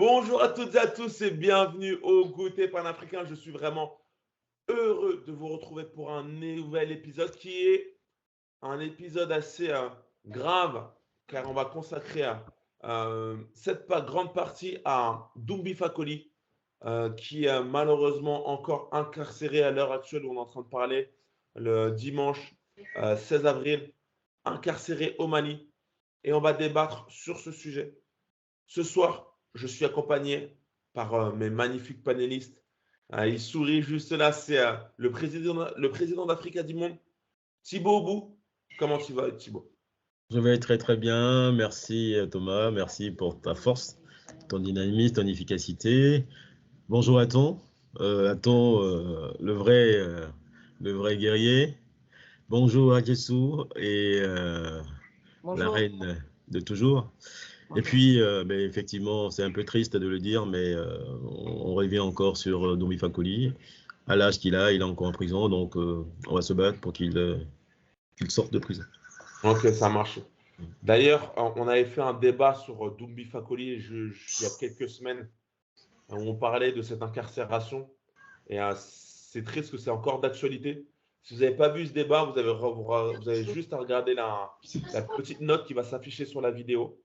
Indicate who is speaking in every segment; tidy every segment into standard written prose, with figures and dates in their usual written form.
Speaker 1: Bonjour à toutes et à tous et bienvenue au Goûter panafricain. Je suis vraiment heureux de vous retrouver pour un nouvel épisode qui est un épisode assez grave car on va consacrer cette grande partie à Doumbia Fakoly qui est malheureusement encore incarcéré à l'heure actuelle où on est en train de parler le dimanche 16 avril, incarcéré au Mali et on va débattre sur ce sujet. Ce soir, je suis accompagné par mes magnifiques panélistes. Il sourit juste là, c'est le président d'Africa du Monde, Thibaut Obou. Comment tu vas, Thibaut?
Speaker 2: Je vais très très bien, merci Thomas, merci pour ta force, ton dynamisme, ton efficacité. Bonjour Aton, le vrai guerrier. Bonjour à Jessou et la
Speaker 3: Bonjour.
Speaker 2: reine de toujours. Et
Speaker 3: Bonjour.
Speaker 2: puis, effectivement, c'est un peu triste de le dire, mais on revient encore sur Doumbia Fakoly. À l'âge qu'il a, il est encore en prison, donc on va se battre pour qu'il sorte de prison.
Speaker 1: Ok, ça marche. D'ailleurs, on avait fait un débat sur Doumbia Fakoly il y a quelques semaines où on parlait de cette incarcération. Et c'est triste que c'est encore d'actualité. Si vous n'avez pas vu ce débat, vous avez juste à regarder la petite note qui va s'afficher sur la vidéo.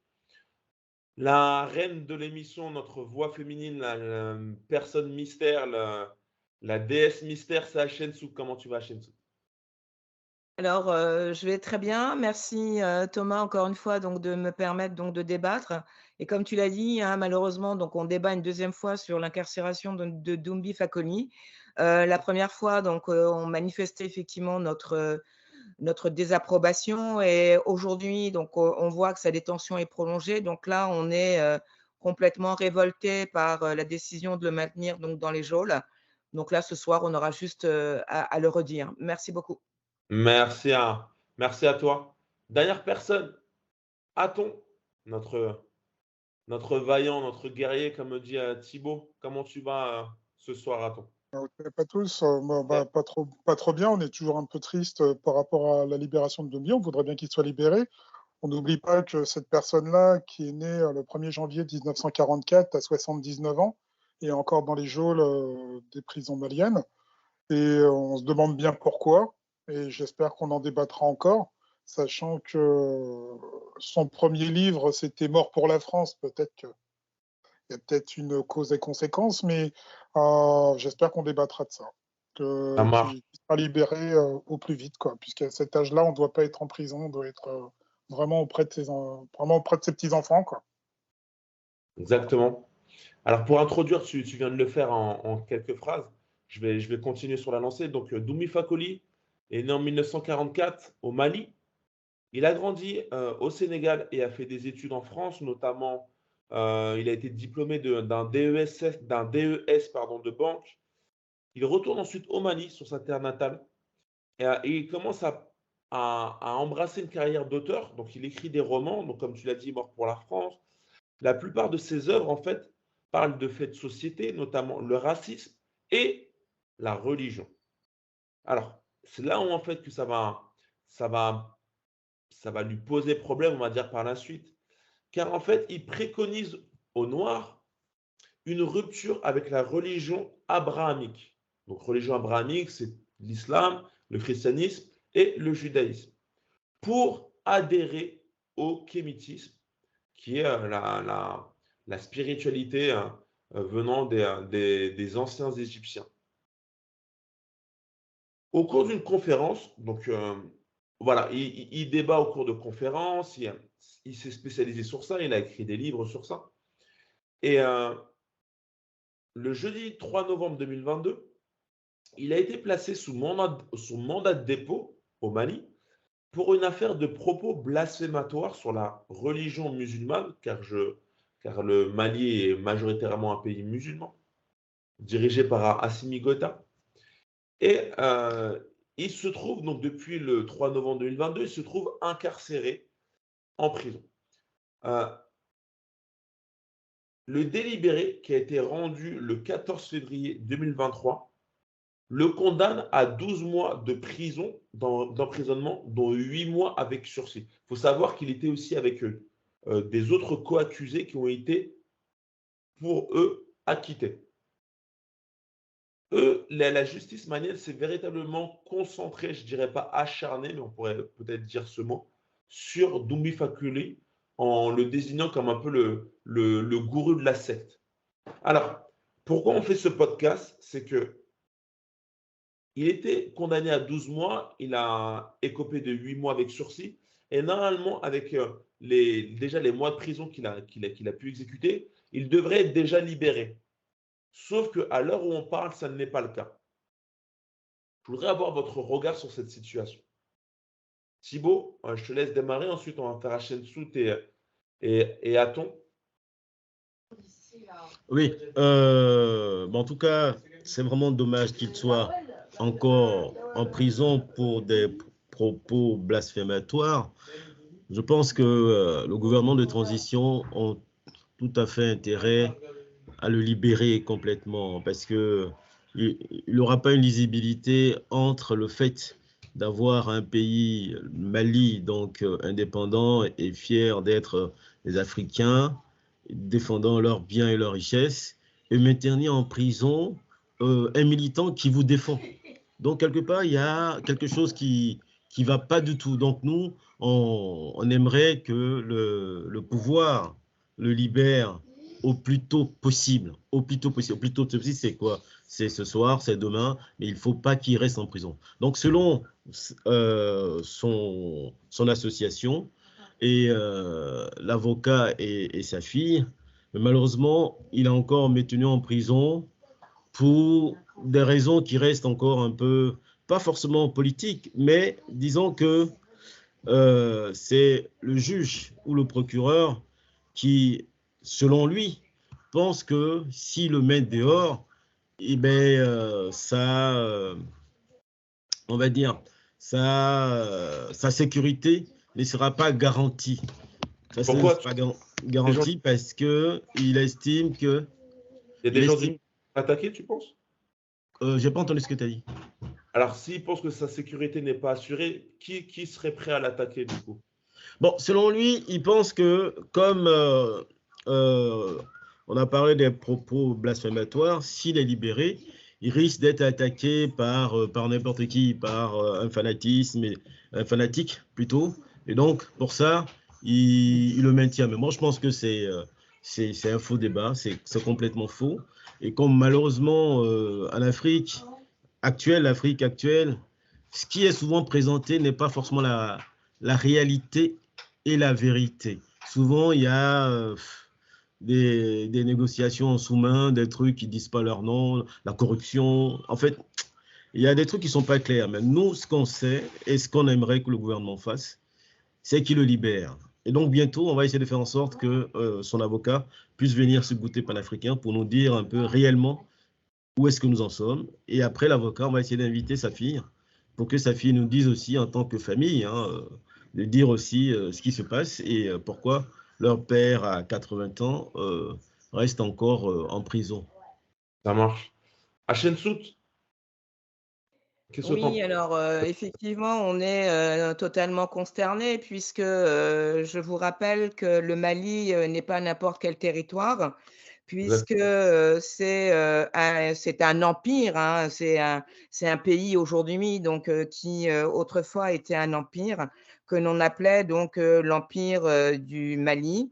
Speaker 1: La reine de l'émission, notre voix féminine, la personne mystère, la déesse mystère, c'est Shensu. Comment tu vas, Shensu?
Speaker 3: Alors, je vais très bien. Merci, Thomas, encore une fois, donc de me permettre donc de débattre et comme tu l'as dit, hein, malheureusement, donc on débat une deuxième fois sur l'incarcération de Doumbia Fakoly. La première fois, donc, on manifestait effectivement notre désapprobation et aujourd'hui, donc, on voit que sa détention est prolongée. Donc là, on est, complètement révoltés par, la décision de le maintenir donc dans les geôles. Donc là, ce soir, on aura juste, à le redire. Merci beaucoup.
Speaker 1: Merci à toi. Dernière personne, Aton, notre, notre vaillant, notre guerrier, comme me dit Thibaut. Comment tu vas ce soir, Aton?
Speaker 4: Pas tous, pas trop bien. On est toujours un peu triste par rapport à la libération de Doumbia. On voudrait bien qu'il soit libéré. On n'oublie pas que cette personne-là, qui est née le 1er janvier 1944, a 79 ans et est encore dans les geôles des prisons maliennes. Et on se demande bien pourquoi. Et j'espère qu'on en débattra encore, sachant que son premier livre, c'était Mort pour la France. Peut-être qu'il y a peut-être une cause et conséquence, mais j'espère qu'on débattra de ça.
Speaker 1: Ça marche.
Speaker 4: Qu'il sera libéré au plus vite, quoi, puisqu'à cet âge-là, on ne doit pas être en prison, on doit être vraiment auprès de ses petits-enfants, quoi.
Speaker 1: Exactement. Alors, pour introduire, tu viens de le faire en quelques phrases. Je vais continuer sur la lancée. Donc, Doumbia Fakoly est né en 1944 au Mali. Il a grandi au Sénégal et a fait des études en France, notamment, il a été diplômé d'un DES pardon, de banque. Il retourne ensuite au Mali, sur sa terre natale, et il commence à embrasser une carrière d'auteur. Donc, il écrit des romans, donc, comme tu l'as dit, Mort pour la France. La plupart de ses œuvres, en fait, parlent de faits de société, notamment le racisme et la religion. Alors, c'est là où, en fait, que ça va lui poser problème, on va dire, par la suite. Car, en fait, il préconise aux Noirs une rupture avec la religion abrahamique. Donc, religion abrahamique, c'est l'islam, le christianisme et le judaïsme, pour adhérer au kémitisme, qui est la spiritualité venant des anciens Égyptiens. Au cours d'une conférence, donc voilà, il débat au cours de conférences, il s'est spécialisé sur ça, il a écrit des livres sur ça. Et le jeudi 3 novembre 2022, il a été placé sous mandat de dépôt au Mali pour une affaire de propos blasphématoires sur la religion musulmane, car le Mali est majoritairement un pays musulman, dirigé par Assimi Goïta. Et il se trouve, donc depuis le 3 novembre 2022, il se trouve incarcéré en prison. Le délibéré qui a été rendu le 14 février 2023 le condamne à 12 mois de prison, d'emprisonnement, dont 8 mois avec sursis. Il faut savoir qu'il était aussi avec des autres co-accusés qui ont été pour eux, acquitté. Eux, la justice malienne s'est véritablement concentrée, je ne dirais pas acharnée, mais on pourrait peut-être dire ce mot, sur Doumbi Fakoly en le désignant comme un peu le gourou de la secte. Alors, pourquoi on fait ce podcast? C'est que il était condamné à 12 mois, il a écopé de 8 mois avec sursis, et normalement, avec déjà les mois de prison qu'il a pu exécuter, il devrait être déjà libéré. Sauf qu'à l'heure où on parle, ça n'est pas le cas. Je voudrais avoir votre regard sur cette situation. Thibaut, je te laisse démarrer, ensuite on va faire Hachensout et Aton.
Speaker 2: Oui, en tout cas, c'est vraiment dommage qu'il soit encore en prison pour des propos blasphématoires. Je pense que le gouvernement de transition a tout à fait intérêt à le libérer complètement parce que il n'aura pas une lisibilité entre le fait d'avoir un pays, Mali, donc indépendant et fier d'être des Africains, défendant leurs biens et leurs richesses, et maintenir en prison un militant qui vous défend. Donc, quelque part, il y a quelque chose qui ne va pas du tout. Donc, nous, on aimerait que le pouvoir le libère au plus tôt possible. Au plus tôt possible. Au plus tôt possible, c'est quoi? C'est ce soir, c'est demain, mais il ne faut pas qu'il reste en prison. Donc, selon son association et l'avocat et sa fille, mais malheureusement, il est encore maintenu en prison pour des raisons qui restent encore un peu, pas forcément politiques, mais disons que c'est le juge ou le procureur qui, selon lui, pense que s'il le met dehors, eh bien, on va dire, sa sécurité ne sera pas garantie. Ça ne sera pas garantie parce qu'il estime que...
Speaker 1: Il y a des gens qui attaqués, tu penses?
Speaker 2: Je n'ai pas entendu ce que tu as dit.
Speaker 1: Alors, s'il pense que sa sécurité n'est pas assurée, qui serait prêt à l'attaquer du coup?
Speaker 2: Bon, selon lui, il pense que comme on a parlé des propos blasphématoires, s'il est libéré, il risque d'être attaqué par n'importe qui, par un fanatique plutôt. Et donc, pour ça, il le maintient. Mais moi, je pense que c'est un faux débat, c'est complètement faux. Et comme malheureusement, en l'Afrique actuelle, ce qui est souvent présenté n'est pas forcément la réalité et la vérité. Souvent, il y a des négociations en sous-main, des trucs qui ne disent pas leur nom, la corruption. En fait, il y a des trucs qui ne sont pas clairs. Mais nous, ce qu'on sait et ce qu'on aimerait que le gouvernement fasse, c'est qu'il le libère. Et donc, bientôt, on va essayer de faire en sorte que son avocat puisse venir se goûter panafricain pour nous dire un peu réellement où est-ce que nous en sommes. Et après, l'avocat, on va essayer d'inviter sa fille pour que sa fille nous dise aussi en tant que famille, de dire aussi ce qui se passe et pourquoi leur père à 80 ans reste encore en prison.
Speaker 1: Ça marche. Hachensout,
Speaker 3: oui, alors effectivement, on est totalement consterné puisque je vous rappelle que le Mali n'est pas n'importe quel territoire, puisque c'est un empire, hein, c'est un pays aujourd'hui donc qui autrefois était un empire que l'on appelait donc l'empire du Mali,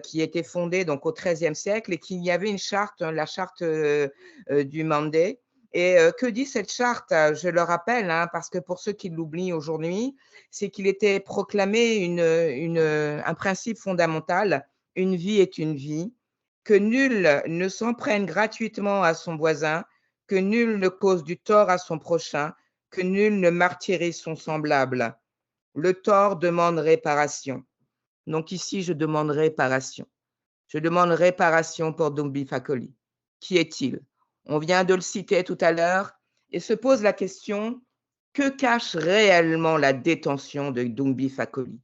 Speaker 3: qui était fondé donc au XIIIe siècle et qu'il y avait une charte, la charte du Mandé. Et que dit cette charte? Je le rappelle, hein, parce que pour ceux qui l'oublient aujourd'hui, c'est qu'il était proclamé un principe fondamental, une vie est une vie, que nul ne s'en prenne gratuitement à son voisin, que nul ne cause du tort à son prochain, que nul ne martyrise son semblable. Le tort demande réparation. Donc ici, je demande réparation. Je demande réparation pour Doumbi Fakoly. Qui est-il? On vient de le citer tout à l'heure et se pose la question, que cache réellement la détention de Doumbi Fakoly?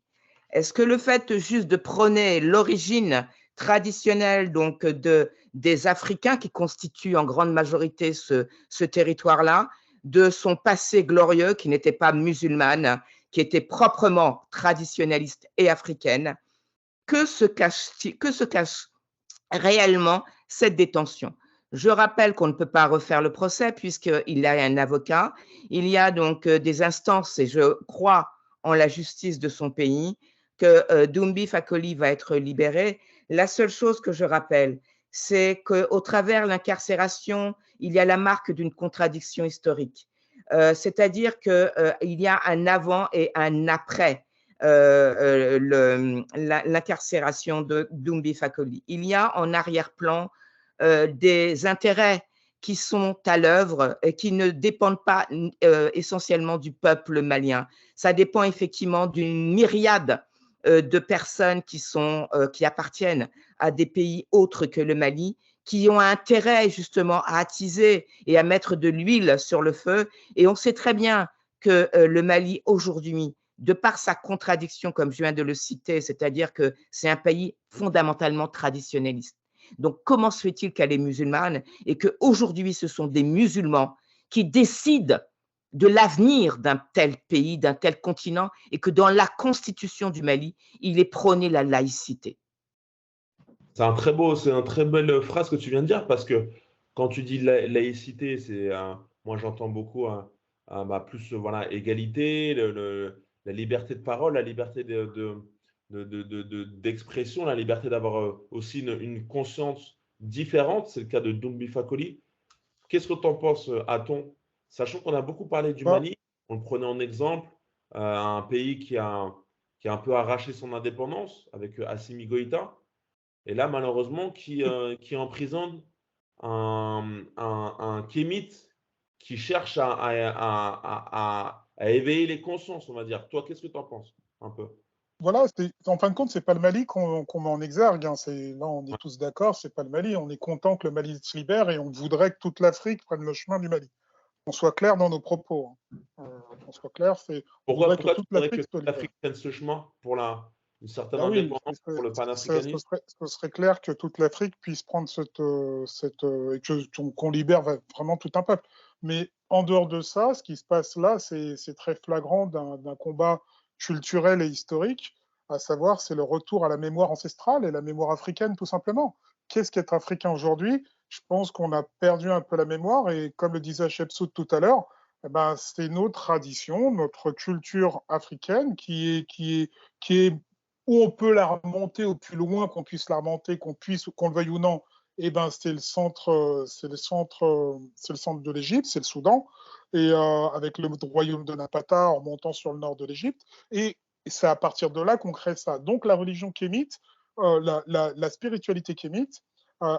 Speaker 3: Est-ce que le fait juste de prôner l'origine traditionnelle donc des Africains qui constituent en grande majorité ce territoire-là, de son passé glorieux qui n'était pas musulmane, qui était proprement traditionnaliste et africaine, que se cache réellement cette détention. Je rappelle qu'on ne peut pas refaire le procès puisqu'il y a un avocat. Il y a donc des instances, et je crois en la justice de son pays, que Doumbi Fakoly va être libéré. La seule chose que je rappelle, c'est qu'au travers de l'incarcération, il y a la marque d'une contradiction historique. C'est-à-dire qu'il y a un avant et un après l'incarcération de Doumbi Fakoly. Il y a en arrière-plan des intérêts qui sont à l'œuvre et qui ne dépendent pas essentiellement du peuple malien. Ça dépend effectivement d'une myriade de personnes qui appartiennent à des pays autres que le Mali, qui ont intérêt justement à attiser et à mettre de l'huile sur le feu. Et on sait très bien que le Mali aujourd'hui, de par sa contradiction, comme je viens de le citer, c'est-à-dire que c'est un pays fondamentalement traditionnaliste. Donc, comment se fait-il qu'elle est musulmane et qu'aujourd'hui, ce sont des musulmans qui décident de l'avenir d'un tel pays, d'un tel continent, et que dans la constitution du Mali, il est prôné la laïcité.
Speaker 1: C'est une très belle phrase que tu viens de dire parce que quand tu dis laïcité, moi j'entends beaucoup plus voilà, égalité, la liberté de parole, la liberté d'expression, la liberté d'avoir aussi une conscience différente. C'est le cas de Doumbi Fakoly. Qu'est-ce que tu en penses, Aton? Sachant qu'on a beaucoup parlé du
Speaker 4: Bah,
Speaker 1: Mali, on le prenait en exemple, un pays qui a un peu arraché son indépendance avec Assimi Goïta. Et là, malheureusement, qui emprisonne un kémite qui cherche à éveiller les consciences, on va dire. Toi, qu'est-ce que tu en penses un peu?
Speaker 4: voilà, en fin de compte, c'est pas le Mali qu'on met en exergue. Hein. Là, on est tous d'accord, c'est pas le Mali. On est content que le Mali se libère et on voudrait que toute l'Afrique prenne le chemin du Mali. Qu'on soit clair dans nos propos. Hein. Qu'on soit clair, on voudrait que
Speaker 1: Pourquoi tu
Speaker 4: toute
Speaker 1: voudrais que
Speaker 4: l'Afrique se
Speaker 1: toute
Speaker 4: libère.
Speaker 1: l'Afrique prenne ce chemin pour une certaine
Speaker 4: Ah oui,
Speaker 1: indépendance, pour le panafricanisme?
Speaker 4: ce serait clair que toute l'Afrique puisse prendre et qu'on libère vraiment tout un peuple. Mais en dehors de ça, ce qui se passe là, c'est très flagrant d'un combat culturel et historique, à savoir c'est le retour à la mémoire ancestrale et la mémoire africaine tout simplement. Qu'est-ce qu'être africain aujourd'hui? Je pense qu'on a perdu un peu la mémoire et comme le disait Chepsout tout à l'heure, eh ben, c'est nos traditions, notre culture africaine qui est où on peut la remonter au plus loin qu'on puisse la remonter, qu'on le veuille ou non, eh ben c'est le centre de l'Égypte, c'est le Soudan, et avec le royaume de Napata en montant sur le nord de l'Égypte, et c'est à partir de là qu'on crée ça. Donc la religion kémite, la spiritualité kémite,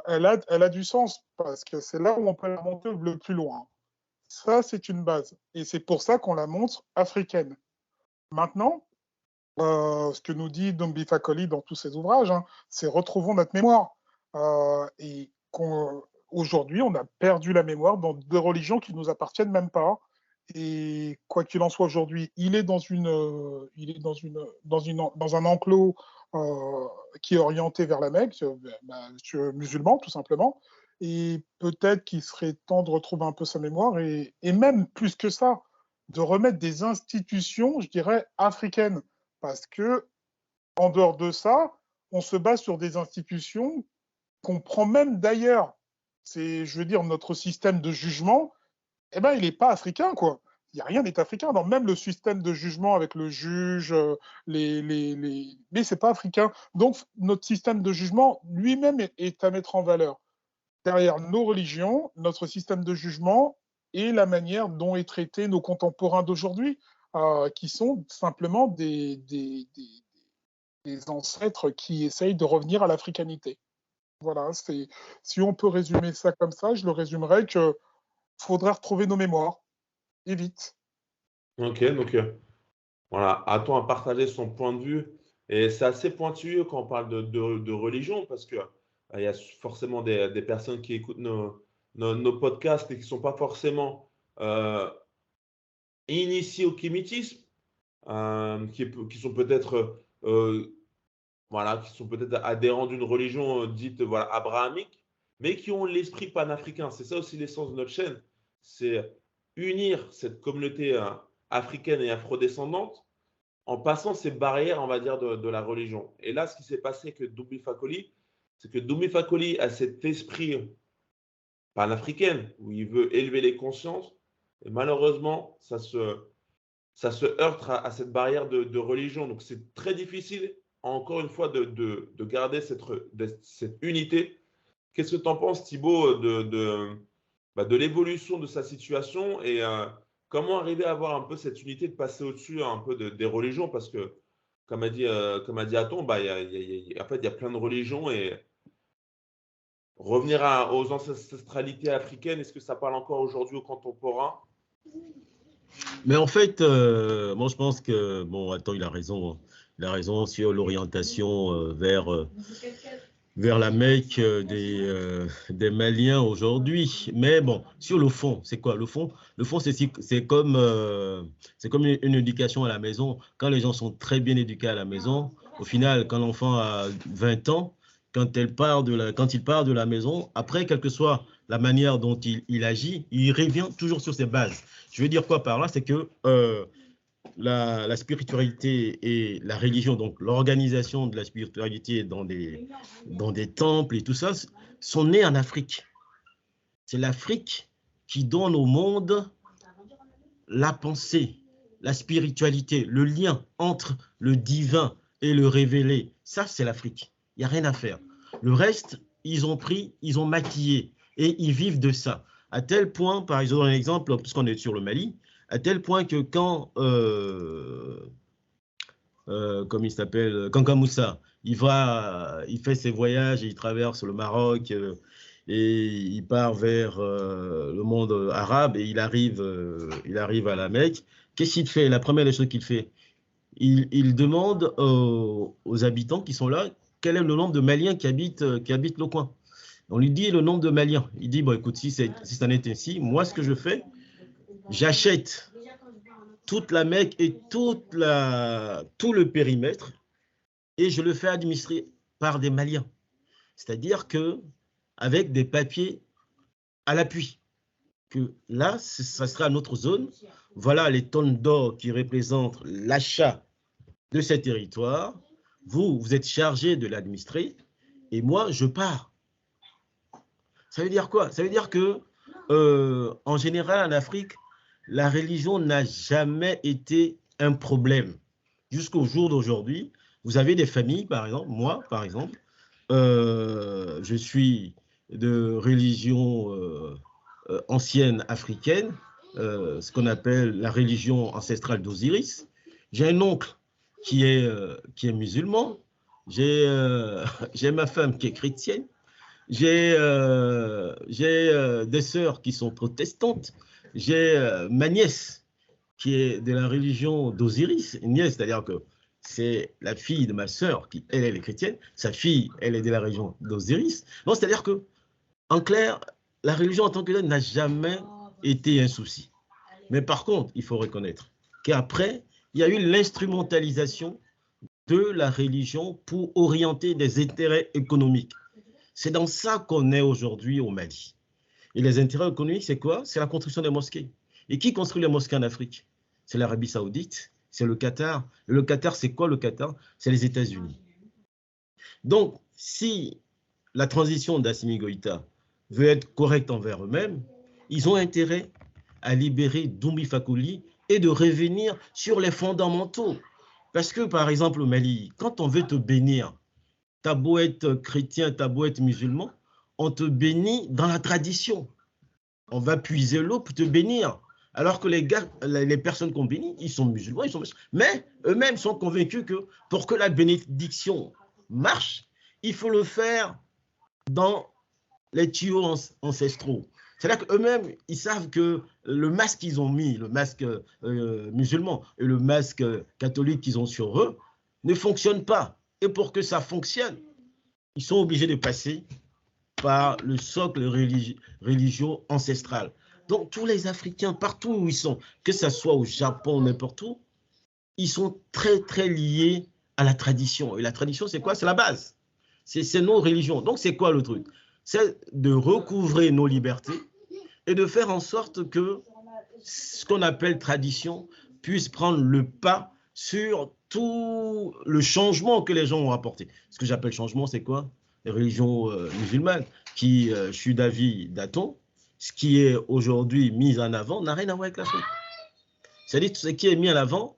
Speaker 4: elle a du sens parce que c'est là où on peut la monter le plus loin. Ça, c'est une base, et c'est pour ça qu'on la montre africaine. Maintenant, ce que nous dit Doumbi Fakoly dans tous ses ouvrages, hein, c'est retrouvons notre mémoire. Et aujourd'hui, on a perdu la mémoire dans deux religions qui ne nous appartiennent même pas. Et quoi qu'il en soit, aujourd'hui, il est dans un enclos qui est orienté vers la Mecque, musulman tout simplement. Et peut-être qu'il serait temps de retrouver un peu sa mémoire et même plus que ça, de remettre des institutions, je dirais, africaines. Parce que, en dehors de ça, on se base sur des institutions qu'on prend même d'ailleurs. Je veux dire, notre système de jugement, eh ben, il n'est pas africain, quoi. Il n'y a rien n'est africain. Dans même le système de jugement avec le juge, mais c'est pas africain. Donc, notre système de jugement lui-même est à mettre en valeur. Derrière nos religions, notre système de jugement et la manière dont est traités nos contemporains d'aujourd'hui, qui sont simplement des ancêtres qui essayent de revenir à l'africanité. Voilà, si on peut résumer ça comme ça, je le résumerais que faudrait retrouver nos mémoires, et vite.
Speaker 1: Ok, donc voilà, Aton a partagé son point de vue et c'est assez pointu quand on parle de religion parce que il y a forcément des personnes qui écoutent nos podcasts et qui ne sont pas forcément initiés au kémitisme, qui sont peut-être voilà, qui sont peut-être adhérents d'une religion dite voilà, abrahamique, mais qui ont l'esprit panafricain. C'est ça aussi l'essence de notre chaîne, c'est unir cette communauté africaine et afrodescendante en passant ces barrières, on va dire, de la religion. Et là, ce qui s'est passé avec Doumbi Fakoly, c'est que Doumi Fakoli a cet esprit panafricain où il veut élever les consciences. Et malheureusement, ça se heurte à cette barrière de religion. Donc, c'est très difficile, encore une fois, de garder cette unité. Qu'est-ce que tu en penses, Thibaut, de l'évolution de sa situation et comment arriver à avoir un peu cette unité, de passer au-dessus un peu des religions? Parce que, comme a dit Aton, en fait, il y a plein de religions et revenir aux ancestralités africaines, est-ce que ça parle encore aujourd'hui aux contemporains?
Speaker 2: Mais en fait, moi je pense que, bon, attends, il a raison sur l'orientation vers la Mecque des Maliens aujourd'hui. Mais bon, sur le fond, c'est quoi? Le fond, c'est comme une éducation à la maison. Quand les gens sont très bien éduqués à la maison, au final, quand l'enfant a 20 ans, quand il part de la maison, après, quelle que soit la manière dont il agit, il revient toujours sur ses bases. Je veux dire quoi par là? C'est que la spiritualité et la religion, donc l'organisation de la spiritualité dans des temples et tout ça, sont nés en Afrique. C'est l'Afrique qui donne au monde la pensée, la spiritualité, le lien entre le divin et le révélé. Ça, c'est l'Afrique. Il n'y a rien à faire. Le reste, ils ont maquillé et ils vivent de ça. À tel point, par exemple, un exemple, puisqu'on est sur le Mali, à tel point que quand, comme il s'appelle, Kanka Moussa, il fait ses voyages, il traverse le Maroc et il part vers le monde arabe et il arrive à la Mecque. Qu'est-ce qu'il fait? La première des choses qu'il fait, il demande aux habitants qui sont là quel est le nombre de Maliens qui habitent le coin. On lui dit le nombre de Maliens. Il dit, bon, écoute, si ça n'est ainsi, moi, ce que je fais, j'achète toute la Mecque et tout le périmètre et je le fais administrer par des Maliens. C'est-à-dire qu'avec des papiers à l'appui, que là, ça sera notre zone. Voilà les tonnes d'or qui représentent l'achat de ces territoires. Vous êtes chargé de l'administrer et moi, je pars. Ça veut dire quoi? Ça veut dire que, en général, en Afrique, la religion n'a jamais été un problème. Jusqu'au jour d'aujourd'hui, vous avez des familles, par exemple, moi, par exemple, je suis de religion ancienne africaine, ce qu'on appelle la religion ancestrale d'Osiris. J'ai un oncle qui est musulman, j'ai ma femme qui est chrétienne, j'ai des sœurs qui sont protestantes, j'ai ma nièce qui est de la religion d'Osiris, une nièce, c'est-à-dire que c'est la fille de ma sœur qui, elle est chrétienne, sa fille, elle est de la religion d'Osiris. Donc, c'est-à-dire que, en clair, la religion en tant que telle n'a jamais été un souci. Mais par contre, il faut reconnaître qu'après, il y a eu l'instrumentalisation de la religion pour orienter des intérêts économiques. C'est dans ça qu'on est aujourd'hui au Mali. Et les intérêts économiques, c'est quoi? C'est la construction des mosquées. Et qui construit les mosquées en Afrique? C'est l'Arabie Saoudite, c'est le Qatar. Et le Qatar, c'est quoi le Qatar? C'est les États-Unis. Donc, si la transition d'Assimi Goïta veut être correcte envers eux-mêmes, ils ont intérêt à libérer Doumi Fakoli et de revenir sur les fondamentaux. Parce que, par exemple, au Mali, quand on veut te bénir, t'as beau être chrétien, t'as beau être musulman, on te bénit dans la tradition. On va puiser l'eau pour te bénir. Alors que les personnes qu'on bénit, ils sont musulmans, mais eux-mêmes sont convaincus que pour que la bénédiction marche, il faut le faire dans les tuyaux ancestraux. C'est-à-dire qu'eux-mêmes, ils savent que le masque qu'ils ont mis, le masque musulman et le masque catholique qu'ils ont sur eux, ne fonctionne pas. Et pour que ça fonctionne, ils sont obligés de passer par le socle religieux ancestral. Donc, tous les Africains, partout où ils sont, que ce soit au Japon, n'importe où, ils sont très, très liés à la tradition. Et la tradition, c'est quoi? C'est la base. C'est nos religions. Donc, c'est quoi le truc? C'est de recouvrer nos libertés et de faire en sorte que ce qu'on appelle tradition puisse prendre le pas sur tout le changement que les gens ont apporté. Ce que j'appelle changement, c'est quoi? religions musulmanes, qui, je suis d'avis d'Aton, ce qui est aujourd'hui mis en avant n'a rien à voir avec l'Afrique. C'est-à-dire que ce qui est mis en avant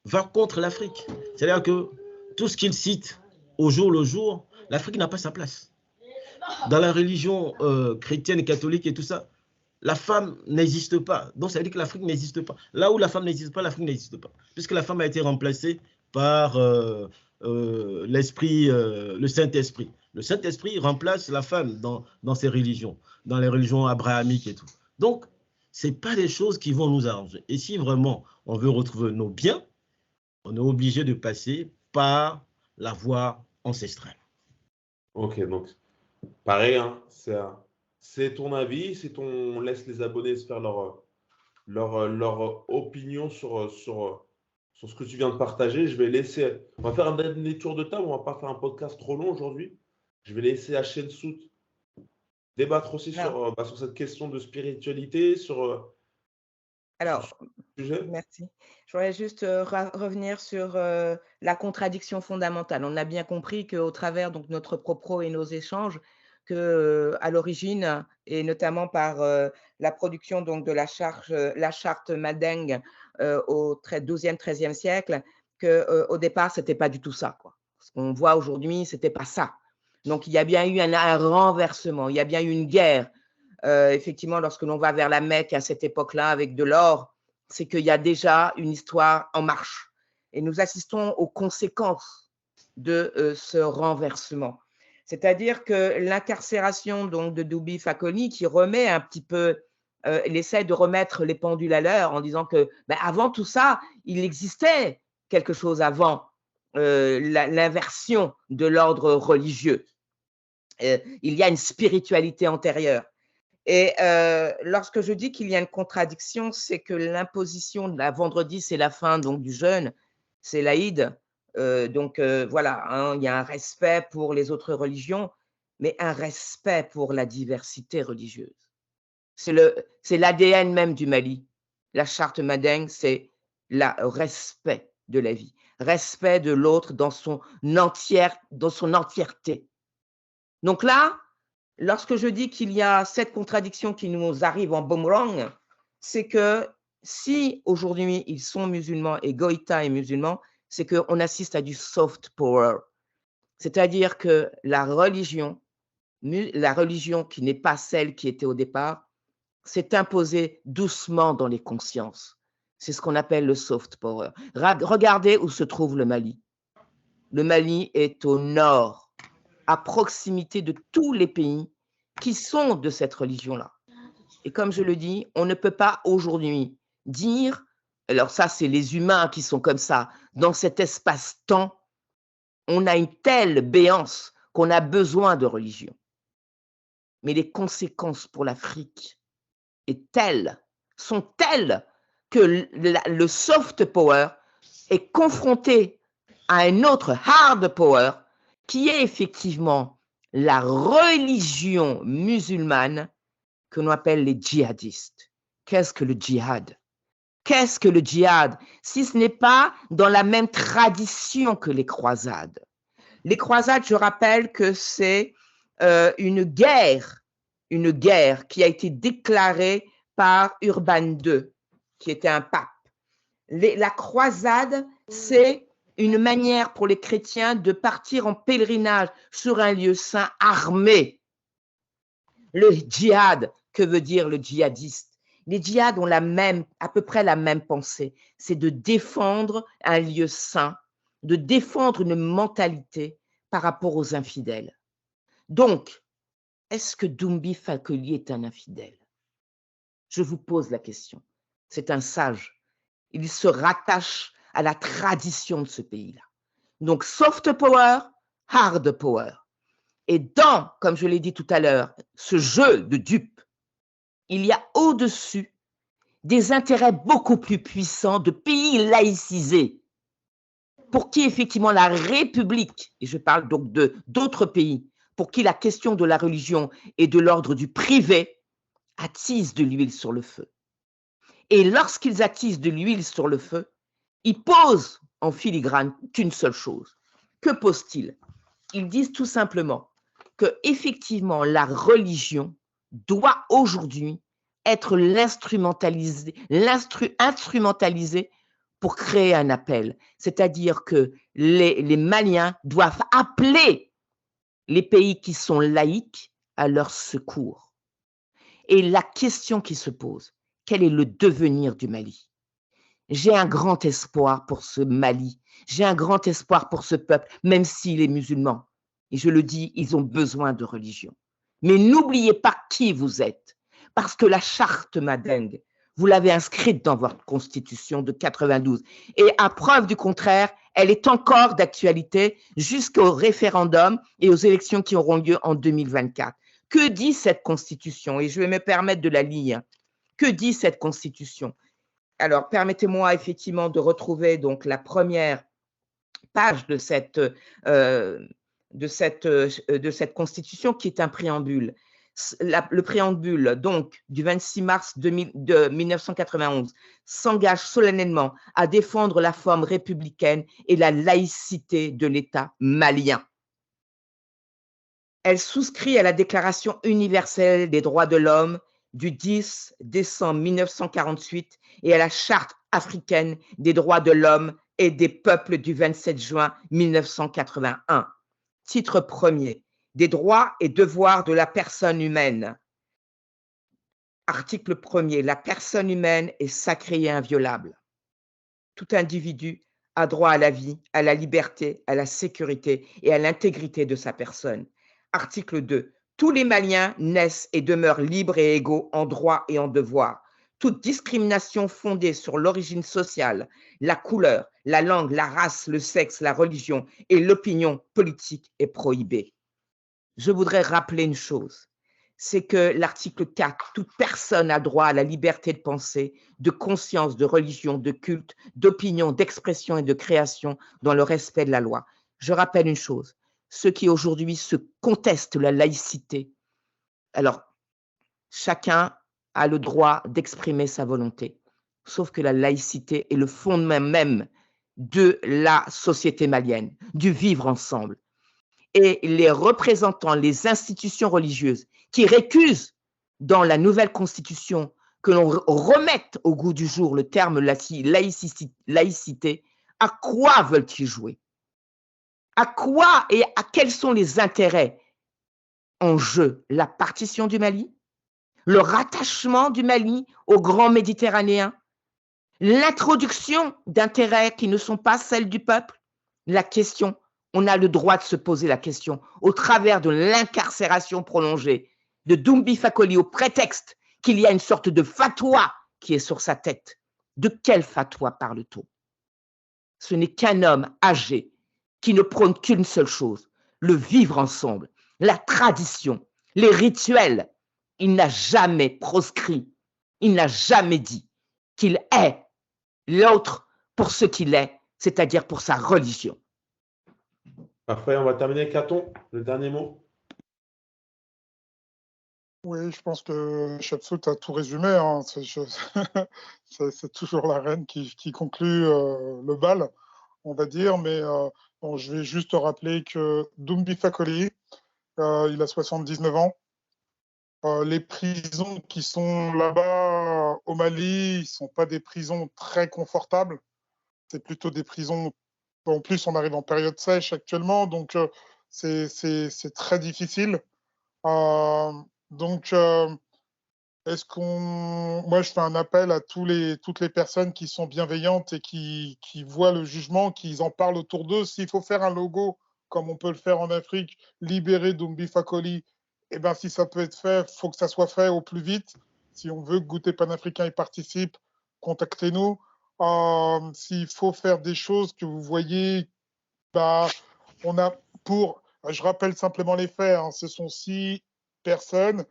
Speaker 2: va contre l'Afrique. C'est-à-dire que tout ce qu'il cite au jour le jour, l'Afrique n'a pas sa place. Dans la religion chrétienne et catholique et tout ça, la femme n'existe pas. Donc ça veut dire que l'Afrique n'existe pas. Là où la femme n'existe pas, l'Afrique n'existe pas. Puisque la femme a été remplacée par l'esprit, le Saint-Esprit. Le Saint-Esprit remplace la femme dans ces religions, dans les religions abrahamiques et tout. Donc, ce n'est pas des choses qui vont nous arranger. Et si vraiment on veut retrouver nos biens, on est obligé de passer par la voie ancestrale.
Speaker 1: Ok, donc pareil, hein, c'est ton avis, on laisse les abonnés se faire leur opinion sur ce que tu viens de partager. On va faire un dernier tour de table, on va pas faire un podcast trop long aujourd'hui. Je vais laisser Hachem Sout débattre aussi sur cette question de spiritualité,
Speaker 3: Alors,
Speaker 1: sur ce sujet.
Speaker 3: merci. Je voudrais juste revenir sur la contradiction fondamentale. On a bien compris qu'au travers donc notre propos et nos échanges, que à l'origine, et notamment par la production donc de la charte Madeng au XIIe, XIIIe siècle, qu'au départ, c'était pas du tout ça, quoi. Ce qu'on voit aujourd'hui, c'était pas ça. Donc, il y a bien eu un renversement, il y a bien eu une guerre. Effectivement, lorsque l'on va vers la Mecque à cette époque-là avec de l'or, c'est qu'il y a déjà une histoire en marche. Et nous assistons aux conséquences de ce renversement. C'est-à-dire que l'incarcération donc de Doubi Fakoli, qui remet un petit peu, il essaie de remettre les pendules à l'heure en disant que avant tout ça, il existait quelque chose avant l'inversion de l'ordre religieux. Il y a une spiritualité antérieure. Et lorsque je dis qu'il y a une contradiction, c'est que l'imposition de la vendredi, c'est la fin donc du jeûne, c'est l'Aïd. Voilà, hein, il y a un respect pour les autres religions, mais un respect pour la diversité religieuse. C'est l'ADN même du Mali. La charte Madeng, c'est le respect de la vie, respect de l'autre dans son entièreté. Donc là, lorsque je dis qu'il y a cette contradiction qui nous arrive en boomerang, c'est que si aujourd'hui ils sont musulmans et Goïta est musulman, c'est qu'on assiste à du soft power. C'est-à-dire que la religion qui n'est pas celle qui était au départ, s'est imposée doucement dans les consciences. C'est ce qu'on appelle le soft power. Regardez où se trouve le Mali. Le Mali est au nord, à proximité de tous les pays qui sont de cette religion-là. Et comme je le dis, on ne peut pas aujourd'hui dire, alors ça c'est les humains qui sont comme ça, dans cet espace-temps, on a une telle béance qu'on a besoin de religion. Mais les conséquences pour l'Afrique sont telles que le soft power est confronté à un autre hard power qui est effectivement la religion musulmane que l'on appelle les djihadistes. Qu'est-ce que le djihad? Qu'est-ce que le djihad? Si ce n'est pas dans la même tradition que les croisades. Les croisades, je rappelle que c'est une guerre qui a été déclarée par Urban II, qui était un pape. La croisade, c'est une manière pour les chrétiens de partir en pèlerinage sur un lieu saint armé. Le djihad, que veut dire le djihadiste? Les djihad ont à peu près la même pensée, c'est de défendre un lieu saint, de défendre une mentalité par rapport aux infidèles. Donc, est-ce que Doubi Fakoli est un infidèle? Je vous pose la question. C'est un sage. Il se rattache à la tradition de ce pays-là. Donc, soft power, hard power. Et comme je l'ai dit tout à l'heure, ce jeu de dupes, il y a au-dessus des intérêts beaucoup plus puissants de pays laïcisés, pour qui effectivement la République, et je parle donc d'autres pays, pour qui la question de la religion et de l'ordre du privé attise de l'huile sur le feu. Et lorsqu'ils attisent de l'huile sur le feu, ils posent en filigrane qu'une seule chose. Que posent-ils? Ils disent tout simplement
Speaker 5: que effectivement la religion doit aujourd'hui être instrumentalisée pour créer un appel. C'est-à-dire que les Maliens doivent appeler les pays qui sont laïcs à leur secours. Et la question qui se pose, quel est le devenir du Mali? J'ai un grand espoir pour ce Mali, j'ai un grand espoir pour ce peuple, même s'il est musulman. Et je le dis, ils ont besoin de religion. Mais n'oubliez pas qui vous êtes, parce que la charte Madeng, vous l'avez inscrite dans votre constitution de 92. Et à preuve du contraire, elle est encore d'actualité jusqu'au référendum et aux élections qui auront lieu en 2024. Que dit cette constitution? Et je vais me permettre de la lire. Que dit cette constitution? Alors, permettez-moi effectivement de retrouver donc la première page de cette constitution qui est un préambule. Le préambule donc du 26 mars de 1991 s'engage solennellement à défendre la forme républicaine et la laïcité de l'État malien. Elle souscrit à la Déclaration universelle des droits de l'homme du 10 décembre 1948 et à la Charte africaine des droits de l'homme et des peuples du 27 juin 1981. Titre premier, des droits et devoirs de la personne humaine. Article 1er, la personne humaine est sacrée et inviolable. Tout individu a droit à la vie, à la liberté, à la sécurité et à l'intégrité de sa personne. Article 2, tous les Maliens naissent et demeurent libres et égaux en droits et en devoirs. Toute discrimination fondée sur l'origine sociale, la couleur, la langue, la race, le sexe, la religion et l'opinion politique est prohibée. Je voudrais rappeler une chose, c'est que l'article 4, toute personne a droit à la liberté de pensée, de conscience, de religion, de culte, d'opinion, d'expression et de création dans le respect de la loi. Je rappelle une chose, ceux qui aujourd'hui se contestent la laïcité, alors chacun a le droit d'exprimer sa volonté, sauf que la laïcité est le fondement même de la société malienne, du vivre ensemble. Et les représentants, les institutions religieuses qui récusent dans la nouvelle constitution que l'on remette au goût du jour le terme laïcité, à quoi veulent-ils jouer? À quoi et à quels sont les intérêts en jeu? La partition du Mali? Le rattachement du Mali au grand méditerranéen? L'introduction d'intérêts qui ne sont pas celles du peuple? La question, on a le droit de se poser la question au travers de l'incarcération prolongée de Doumbi Fakoly au prétexte qu'il y a une sorte de fatwa qui est sur sa tête. De quel fatwa parle-t-on? Ce n'est qu'un homme âgé qui ne prône qu'une seule chose, le vivre ensemble, la tradition, les rituels. Il n'a jamais proscrit, il n'a jamais dit qu'il est l'autre pour ce qu'il est, c'est-à-dire pour sa religion.
Speaker 1: Parfait, on va terminer. Caton, le dernier mot.
Speaker 4: Oui, je pense que Chapsout a tout résumé. Hein. C'est toujours la reine qui conclut le bal, on va dire. Mais bon, je vais juste rappeler que Doumbi Fakoly, il a 79 ans. Les prisons qui sont là-bas au Mali, ne sont pas des prisons très confortables. C'est plutôt des prisons. En plus, on arrive en période sèche actuellement, donc c'est très difficile. Donc, moi, je fais un appel à toutes les personnes qui sont bienveillantes et qui voient le jugement, qu'ils en parlent autour d'eux. S'il faut faire un logo, comme on peut le faire en Afrique, libérer Doumbi Fakoly, eh ben, si ça peut être fait, il faut que ça soit fait au plus vite. Si on veut que Goûter Panafricain y participe, contactez-nous. S'il faut faire des choses que vous voyez, bah, je rappelle simplement les faits, hein, ce sont 6 personnes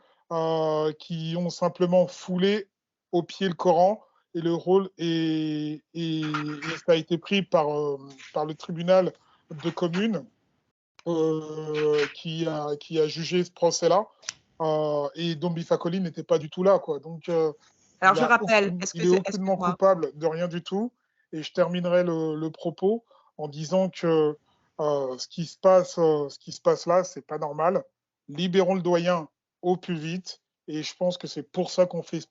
Speaker 4: qui ont simplement foulé au pied le Coran et le rôle et ça a été pris par le tribunal de commune qui a jugé ce procès-là et Doumbi Fakoly n'était pas du tout là, quoi. Donc
Speaker 3: alors je rappelle,
Speaker 4: il est aucunement coupable de rien du tout. Et je terminerai le propos en disant que ce qui se passe là, c'est pas normal. libérons le doyen au plus vite. Et je pense que c'est pour ça qu'on fait ce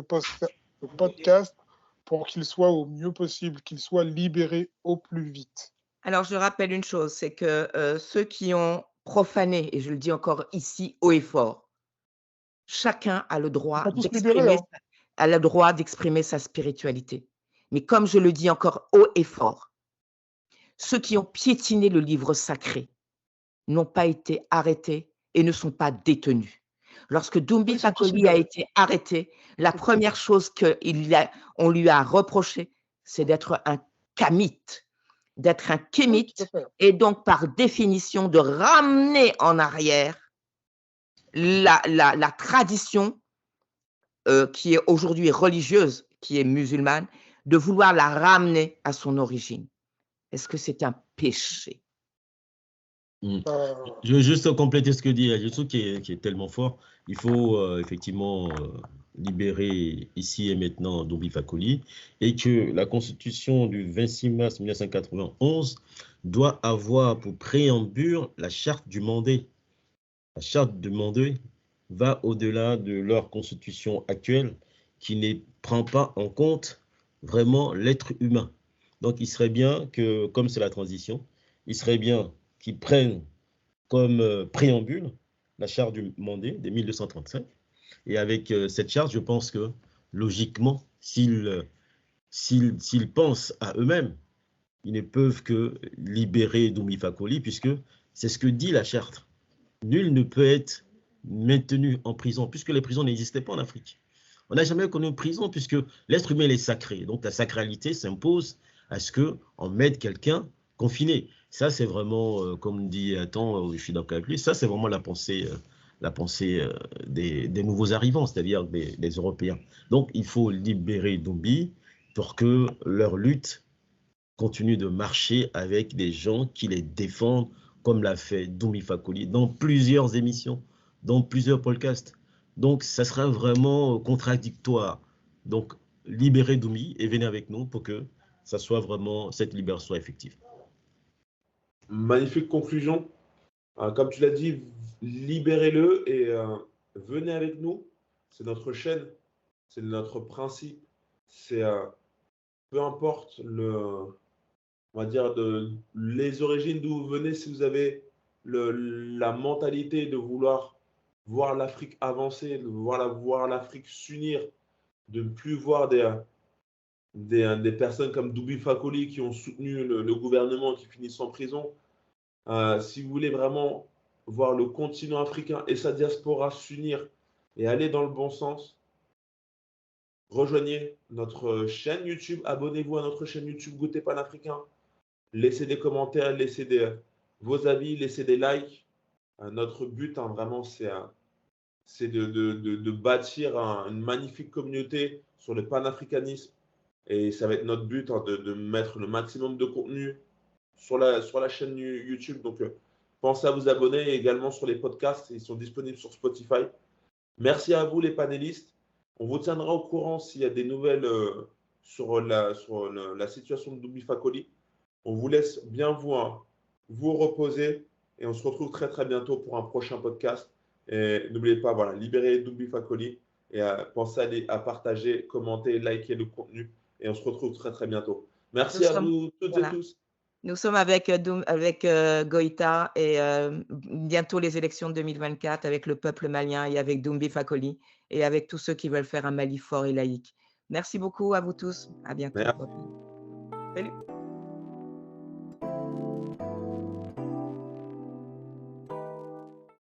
Speaker 4: podcast pour qu'il soit au mieux possible, qu'il soit libéré au plus vite.
Speaker 5: Alors, je rappelle une chose, c'est que ceux qui ont profané, et je le dis encore ici haut et fort, chacun a le
Speaker 4: Ils
Speaker 5: droit
Speaker 4: sont tous libérés.
Speaker 5: d'exprimer sa spiritualité. Mais comme je le dis encore haut et fort, ceux qui ont piétiné le livre sacré n'ont pas été arrêtés et ne sont pas détenus. Lorsque Doumbé
Speaker 4: Ils sont tous
Speaker 5: Fakoli a
Speaker 4: libérés.
Speaker 5: été arrêté, la première chose qu'on lui a reproché, c'est d'être un kamite, d'être un
Speaker 4: Oui,
Speaker 5: kémite,
Speaker 4: tout à fait.
Speaker 5: et donc par définition de ramener en arrière la tradition qui est aujourd'hui religieuse, qui est musulmane, de vouloir la ramener à son origine. Est-ce que c'est un péché?
Speaker 2: Je veux juste compléter ce que dit Ajitsu qui est tellement fort. Il faut effectivement libérer ici et maintenant Doumbé Fakoli et que la constitution du 26 mars 1991 doit avoir pour préambule la charte du Mandé. La charte du Mandé va au-delà de leur constitution actuelle qui ne prend pas en compte vraiment l'être humain. Donc il serait bien que, comme c'est la transition, il serait bien qu'ils prennent comme préambule la charte du Mandé de 1235. Et avec cette charte, je pense que logiquement, s'ils pensent à eux-mêmes, ils ne peuvent que libérer Doumbé Fakoli, puisque c'est ce que dit la charte. Nul ne peut être maintenu en prison, puisque les prisons n'existaient pas en Afrique. On n'a jamais connu une prison, puisque l'être humain est sacré. Donc la sacralité s'impose à ce qu'on mette quelqu'un confiné. Ça, c'est vraiment, comme dit Nathan, je suis d'accord avec lui, ça, c'est vraiment la pensée des nouveaux arrivants, c'est-à-dire des Européens. Donc, il faut libérer Doumbé pour que leur lutte continue de marcher avec des gens qui les défendent, comme l'a fait Doumbé Fakoli dans plusieurs émissions, dans plusieurs podcasts. Donc, ça sera vraiment contradictoire. Donc, libérez Doumbé et venez avec nous pour que ça soit vraiment, cette libération soit effective.
Speaker 1: Magnifique conclusion. Comme tu l'as dit, libérez-le et venez avec nous. C'est notre chaîne, c'est notre principe. C'est peu importe on va dire les origines d'où vous venez, si vous avez la mentalité de vouloir voir l'Afrique avancer, de voir l'Afrique s'unir, de ne plus voir des personnes comme Doumbé Fakoli qui ont soutenu le gouvernement qui finissent en prison. Si vous voulez vraiment voir le continent africain et sa diaspora s'unir et aller dans le bon sens, rejoignez notre chaîne YouTube, abonnez-vous à notre chaîne YouTube Goûter Panafricain, laissez des commentaires, laissez vos avis, laissez des likes. Notre but, vraiment, c'est de bâtir une magnifique communauté sur le panafricanisme. Et ça va être notre but de mettre le maximum de contenu sur la chaîne YouTube. Donc, pensez à vous abonner également sur les podcasts. Ils sont disponibles sur Spotify. Merci à vous, les panélistes. On vous tiendra au courant s'il y a des nouvelles sur la situation de Doumbé Fakoli. On vous laisse bien vous reposer et on se retrouve très très bientôt pour un prochain podcast. Et n'oubliez pas, voilà, libérez Doumbé Fakoli et pensez à partager, commenter, liker le contenu et on se retrouve très très bientôt. Merci à vous toutes et tous.
Speaker 5: Nous sommes avec Goïta et bientôt les élections de 2024 avec le peuple malien et avec Doumbé Fakoli et avec tous ceux qui veulent faire un Mali fort et laïque. Merci beaucoup à vous tous. À bientôt.
Speaker 1: Merci.
Speaker 5: Salut.